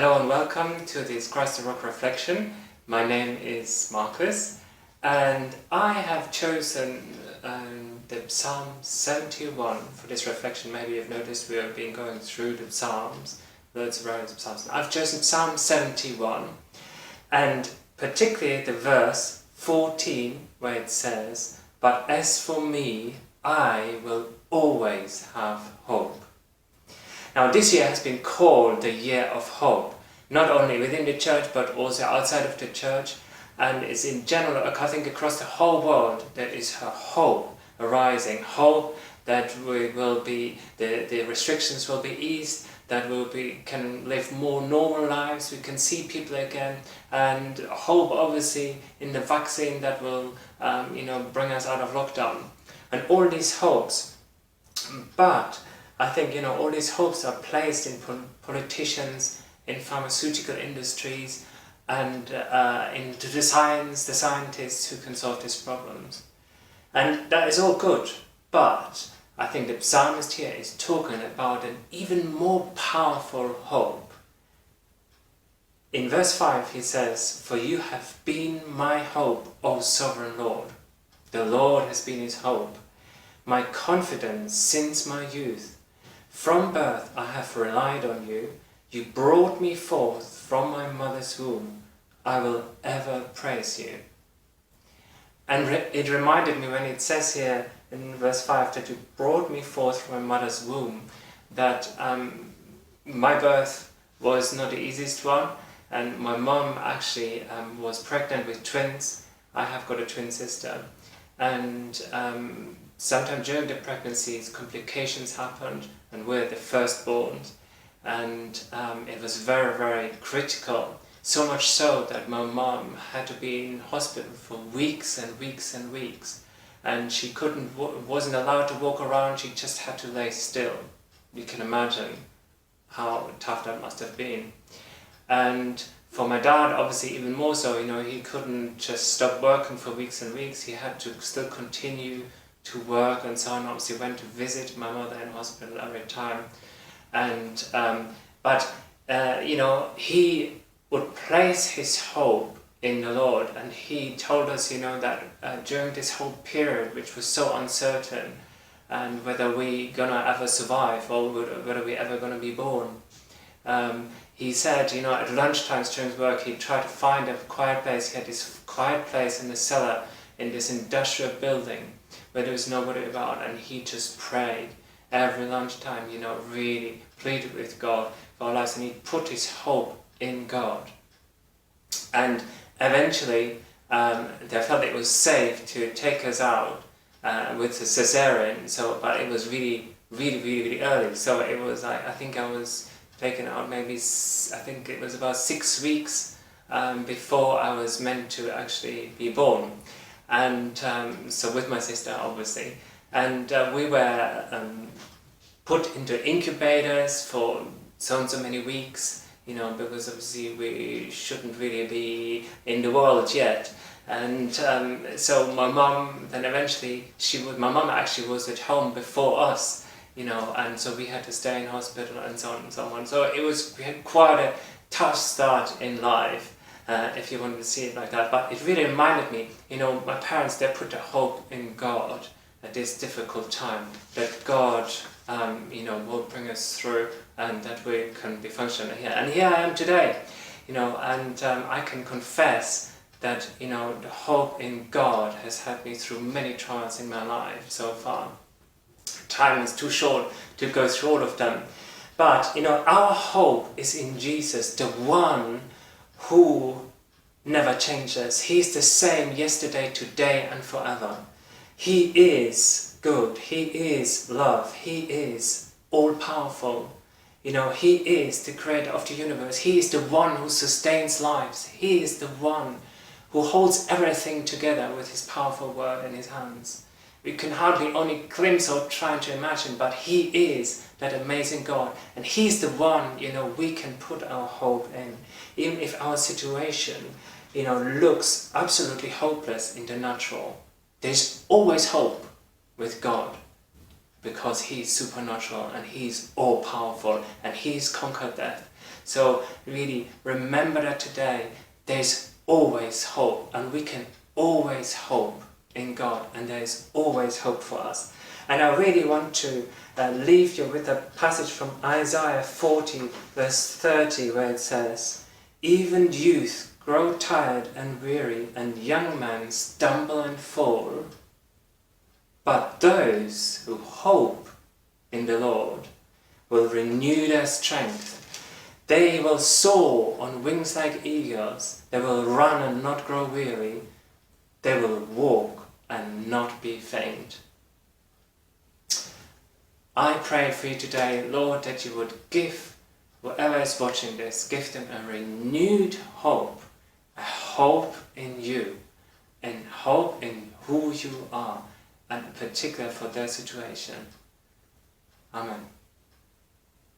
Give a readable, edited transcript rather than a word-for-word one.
Hello and welcome to this Christ the Rock reflection. My name is Markus and I have chosen the Psalm 71 for this reflection. Maybe you've noticed we have been going through the Psalms, loads of various Psalms. I've chosen Psalm 71 and particularly the verse 14 where it says, "But as for me, I will always have hope." Now this year has been called the year of hope, not only within the church but also outside of the church, and it's in general, I think across the whole world there is a hope arising, hope that we will be, the restrictions will be eased, that we can live more normal lives, we can see people again, and hope obviously in the vaccine that will bring us out of lockdown, and all these hopes. But I think all these hopes are placed in politicians, in pharmaceutical industries, and into the scientists who can solve these problems. And that is all good, but I think the psalmist here is talking about an even more powerful hope. In verse 5 he says, "For you have been my hope, O sovereign Lord." The Lord has been his hope, my confidence since my youth. From birth I have relied on you. You brought me forth from my mother's womb. I will ever praise you. And it reminded me when it says here in verse 5 that you brought me forth from my mother's womb, that my birth was not the easiest one, and my mom actually was pregnant with twins. I have got a twin sister, and sometime during the pregnancies complications happened, and we're the firstborns, and it was very, very critical. So much so that my mom had to be in hospital for weeks and weeks and weeks, and she wasn't allowed to walk around. She just had to lay still. You can imagine how tough that must have been. And for my dad, obviously even more so. He couldn't just stop working for weeks and weeks. He had to still continue to work and so on. Obviously went to visit my mother in hospital every time, and he would place his hope in the Lord, and he told us that during this whole period, which was so uncertain, and whether we gonna ever survive or whether we ever gonna be born, he said at lunchtimes during his work he'd try to find a quiet place. He had this quiet place in the cellar in this industrial building where there was nobody about, and he just prayed every lunchtime, really pleaded with God for our lives, and he put his hope in God. And eventually they felt it was safe to take us out with the cesarean, but it was really, really, really, really early. So it was, I think I was taken out I think it was about 6 weeks before I was meant to actually be born. And so with my sister, obviously, and we were put into incubators for so and so many weeks, because obviously we shouldn't really be in the world yet. And so my mom then eventually, my mom actually was at home before us, and so we had to stay in hospital and so on and so on. So we had quite a tough start in life. If you want to see it like that. But it really reminded me, my parents, they put their hope in God at this difficult time, that God, will bring us through, and that we can be functional here. And here I am today, and I can confess that, the hope in God has helped me through many trials in my life so far. Time is too short to go through all of them. But, our hope is in Jesus, the one who never changes. He's the same yesterday, today and forever. He is good. He is love. He is all-powerful. He is the creator of the universe. He is the one who sustains lives. He is the one who holds everything together with his powerful word in his hands. We can hardly only glimpse or try to imagine, but he is that amazing God, and he's the one we can put our hope in, even if our situation looks absolutely hopeless in the natural. There's always hope with God. because He's supernatural and He's all powerful and He's conquered death. So really remember that today there's always hope, and we can always hope in God, and there's always hope for us. And I really want to leave you with a passage from Isaiah 40 verse 30 where it says, "Even youth grow tired and weary, and young men stumble and fall. But those who hope in the Lord will renew their strength. They will soar on wings like eagles. They will run and not grow weary. They will walk and not be faint." I pray for you today, Lord, that you would give whoever is watching this, give them a renewed hope, a hope in you, and hope in who you are, and particularly for their situation. Amen.